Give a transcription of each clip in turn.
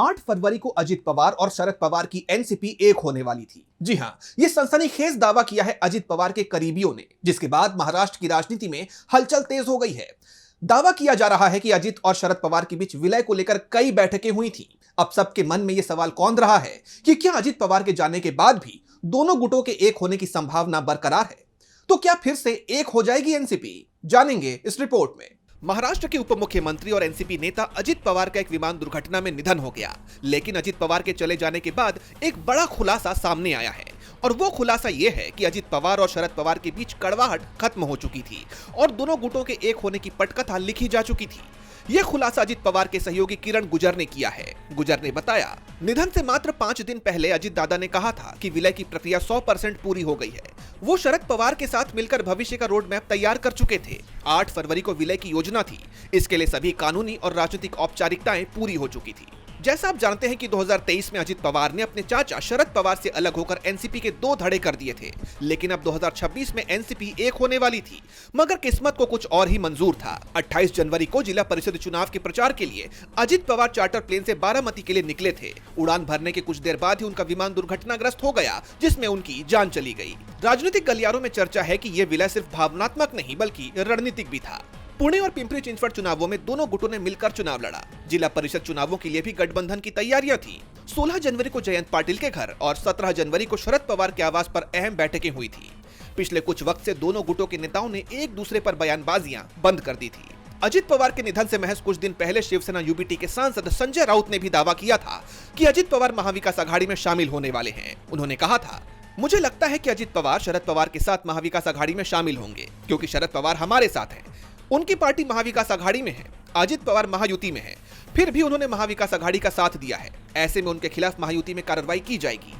8 फरवरी को अजित पवार और शरद पवार की एनसीपी एक होने वाली थी। जी हां, यह सनसनीखेज दावा किया है अजित पवार के करीबियों ने, जिसके बाद महाराष्ट्र की राजनीति में हलचल तेज हो गई है। दावा किया जा रहा है कि अजित और शरद पवार के बीच विलय को लेकर कई बैठकें हुई थी। अब सबके मन में यह सवाल कौंध रहा है कि क्या अजित पवार के जाने के बाद भी दोनों गुटों के एक होने की संभावना बरकरार है? तो क्या फिर से एक हो जाएगी एनसीपी? जानेंगे इस रिपोर्ट में। महाराष्ट्र के उप मुख्यमंत्री और एनसीपी नेता अजित पवार का एक विमान दुर्घटना में निधन हो गया, लेकिन अजित पवार के चले जाने के बाद एक बड़ा खुलासा सामने आया है। और वो खुलासा ये है कि अजित पवार और शरद पवार के बीच कड़वाहट खत्म हो चुकी थी और दोनों गुटों के एक होने की पटकथा लिखी जा चुकी थी। यह खुलासा अजित पवार के सहयोगी किरण गुर्जर ने किया है। गुर्जर ने बताया, निधन से मात्र 5 दिन पहले अजित दादा ने कहा था कि विलय की प्रक्रिया 100% पूरी हो गई है। वो शरद पवार के साथ मिलकर भविष्य का रोड मैप तैयार कर चुके थे। 8 फरवरी को विलय की योजना थी। इसके लिए सभी कानूनी और राजनीतिक औपचारिकताएं पूरी हो चुकी थी। जैसा आप जानते हैं कि 2023 में अजित पवार ने अपने चाचा शरद पवार से अलग होकर एनसीपी के 2 धड़े कर दिए थे, लेकिन अब 2026 में एनसीपी एक होने वाली थी, मगर किस्मत को कुछ और ही मंजूर था। 28 जनवरी को जिला परिषद चुनाव के प्रचार के लिए अजित पवार चार्टर प्लेन से बारामती के लिए निकले थे। उड़ान भरने के कुछ देर बाद ही उनका विमान दुर्घटनाग्रस्त हो गया, जिसमें उनकी जान चली गई। राजनीतिक गलियारों में चर्चा है कि यह विलय सिर्फ भावनात्मक नहीं बल्कि रणनीतिक भी था। पुणे और पिंपरी चिंचवड चुनावों में दोनों गुटों ने मिलकर चुनाव लड़ा। जिला परिषद चुनावों के लिए भी गठबंधन की तैयारियां थी। 16 जनवरी को जयंत पाटिल के घर और 17 जनवरी को शरद पवार के आवास पर अहम बैठकें हुई थी। पिछले कुछ वक्त से दोनों गुटों के नेताओं ने एक दूसरे पर बयानबाजियां बंद कर दी थी। अजित पवार के निधन से महज कुछ दिन पहले शिवसेना यूबीटी के सांसद संजय राउत ने भी दावा किया था कि अजित पवार महाविकास आघाड़ी में शामिल होने वाले हैं। उन्होंने कहा था, मुझे लगता है कि अजित पवार शरद पवार के साथ महाविकास आघाड़ी में शामिल होंगे, क्योंकि शरद पवार हमारे साथ हैं। उनकी पार्टी महाविकास आघाड़ी में है, अजित पवार महायुति में है, फिर भी उन्होंने महाविकास आघाड़ी का साथ दिया है। ऐसे में उनके खिलाफ महायुति में कार्रवाई की जाएगी।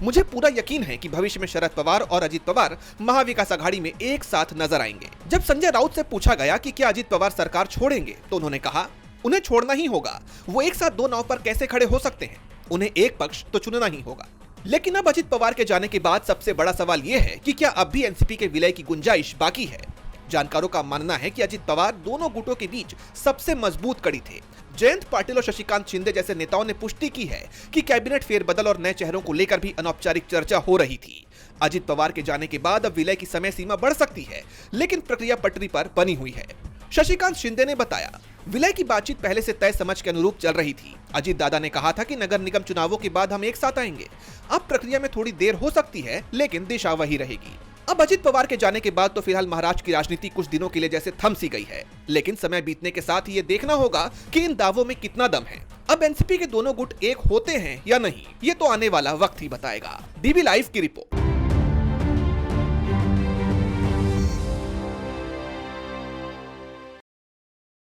मुझे पूरा यकीन है कि भविष्य में शरद पवार और अजित पवार महाविकास आघाड़ी में एक साथ नजर आएंगे। जब संजय राउत से पूछा गया कि क्या अजित पवार सरकार छोड़ेंगे, तो उन्होंने कहा, उन्हें छोड़ना ही होगा। वो एक साथ 2 नाव पर कैसे खड़े हो सकते हैं? उन्हें एक पक्ष तो चुनना ही होगा। लेकिन अब अजित पवार के जाने के बाद सबसे बड़ा सवाल यह है कि क्या अब भी एनसीपी के विलय की गुंजाइश बाकी है? जानकारों का मानना है कि अजित पवार दोनों गुटों के बीच सबसे मजबूत कड़ी थे। जयंत पाटिल और शशिकांत शिंदे जैसे नेताओं ने पुष्टि की है कि कैबिनेट फेरबदल और नए चेहरों को लेकर भी अनौपचारिक चर्चा हो रही थी। अजित पवार के जाने के बाद अब विलय की समय सीमा बढ़ सकती है, लेकिन प्रक्रिया पटरी पर बनी हुई है। शशिकांत शिंदे ने बताया, विलय की बातचीत पहले से तय समझ के अनुरूप चल रही थी। अजित दादा ने कहा था कि नगर निगम चुनावों के बाद हम एक साथ आएंगे। अब प्रक्रिया में थोड़ी देर हो सकती है, लेकिन दिशा वही रहेगी। अब अजित पवार के जाने के बाद तो फिलहाल महाराष्ट्र की राजनीति कुछ दिनों के लिए जैसे थम सी गई है, लेकिन समय बीतने के साथ ये देखना होगा कि इन दावों में कितना दम है। अब एनसीपी के दोनों गुट एक होते हैं या नहीं, ये तो आने वाला वक्त ही बताएगा। डीबी लाइव की रिपोर्ट।